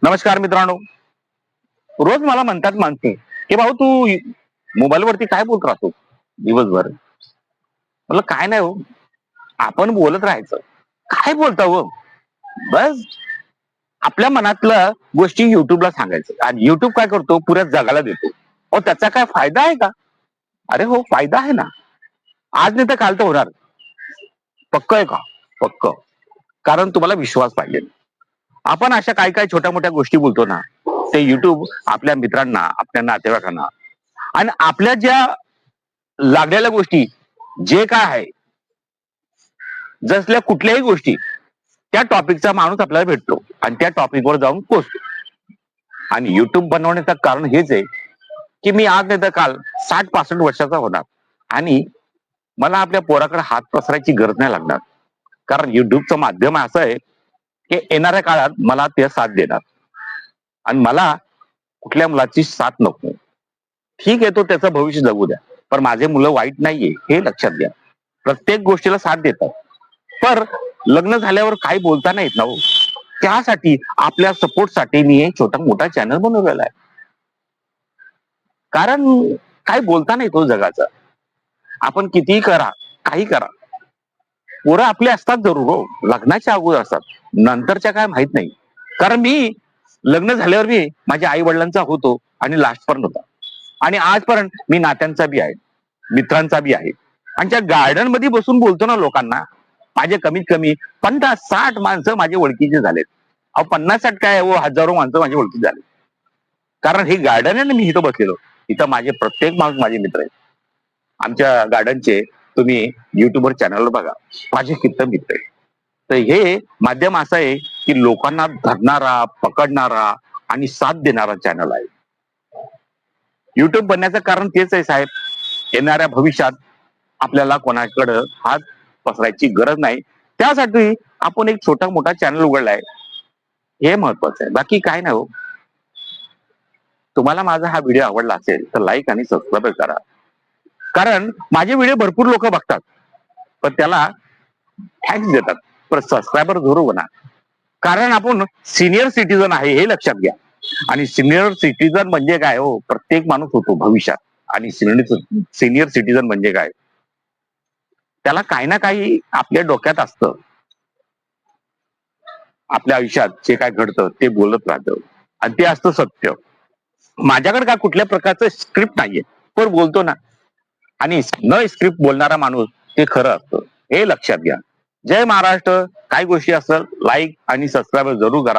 नमस्कार मित्रांनो. रोज मला म्हणतात माणसे की भाऊ तू मोबाईल वरती काय बोलत राहतो दिवसभर. म्हटलं काय नाही हो, आपण बोलत राहायचं. काय बोलता हो, बस आपल्या मनातल्या गोष्टी युट्यूबला सांगायचं आणि युट्यूब काय करतो पुऱ्या जगाला देतो. अहो त्याचा काय फायदा आहे का? अरे हो, फायदा आहे ना. आज नाही तर काल तर होणार. पक्क आहे का? पक्क. कारण तुम्हाला विश्वास पाहिजे. आपण अशा काय काय छोट्या मोठ्या गोष्टी बोलतो ना, ते युट्यूब आपल्या मित्रांना, आपल्या नातेवाईकांना आणि आपल्या ज्या लागलेल्या गोष्टी, जे काय आहे, जसल्या कुठल्याही गोष्टी, त्या टॉपिकचा माणूस आपल्याला भेटतो आणि त्या टॉपिकवर जाऊन पोहोचतो. आणि युट्यूब बनवण्याचं कारण हेच आहे की मी आज नाही तर काल 60-65 वर्षाचा होणार आणि मला आपल्या पोराकडे हात पसरायची गरज नाही लागणार. कारण युट्यूबचं माध्यम असं आहे की येणाऱ्या काळात मला ते साथ देणार आणि मला कुठल्या मुलाची साथ नको. ठीक आहे, तो त्याचं भविष्य जगू द्या, पण माझे मुलं वाईट नाहीये हे लक्षात घ्या. प्रत्येक गोष्टीला साथ देतात, पर लग्न झाल्यावर काही बोलता नाही येत ना हो. त्यासाठी आपल्या सपोर्टसाठी मी एक छोटा मोठा चॅनल बनवलेला आहे. कारण काही बोलता नाही तो जगाचा. आपण कितीही करा, काही करा, पोरं आपले असतात जरूर हो, लग्नाच्या अगोदर असतात, नंतरच्या काय माहित नाही. कारण मी लग्न झाल्यावर मी माझ्या आई वडिलांचा होतो आणि लास्ट पर्यंत होता आणि आजपर्यंत मी नात्यांचा बी आहे, मित्रांचा बी आहे. आणि त्या गार्डन मध्ये बसून बोलतो ना लोकांना, माझे कमीत कमी 50-60 माणसं माझे ओळखीचे झालेत. अहो 50-60 काय हो, हजारो माणसं माझे ओळखीचे झाले. कारण हे गार्डन आहे ना, मी इथं बसलेलो, इथं माझे प्रत्येक माणूस माझे मित्र आहेत. आमच्या गार्डनचे तुम्ही युट्यूबवर चॅनलवर बघा, माझे किती मित्र आहेत. तर हे माध्यम असं आहे की लोकांना धरणारा, पकडणारा आणि साथ देणारा चॅनल आहे. युट्यूब बनण्याचं कारण तेच आहे साहेब, येणाऱ्या भविष्यात आपल्याला कोणाकडे हात पसरायची गरज नाही. त्यासाठी आपण एक छोटा मोठा चॅनल उघडलाय, हे महत्वाचं आहे. बाकी काय नाही हो. तुम्हाला माझा हा व्हिडिओ आवडला असेल तर लाईक आणि सबस्क्राईब करा. कारण माझे व्हिडिओ भरपूर लोक बघतात, पण त्याला थँक्स देतात, पण सबस्क्रायबर जरूर बना. कारण आपण सिनियर सिटीजन आहे हे लक्षात घ्या. आणि सिनियर सिटीजन म्हणजे काय हो, प्रत्येक माणूस होतो भविष्यात. आणि सिनियर सिटीजन म्हणजे काय, त्याला काही ना काही आपल्या डोक्यात असतं. आपल्या आयुष्यात जे काय घडतं ते बोलत राहतं आणि ते असतं सत्य. माझ्याकडे काय कुठल्या प्रकारचं स्क्रिप्ट नाहीये, पण बोलतो ना. आणि न स्क्रिप्ट बोलणारा माणूस ते खरं असतं, हे लक्षात घ्या. जय महाराष्ट्र. काही गोष्टी असतात लाईक आणि सबस्क्राईब जरूर करा.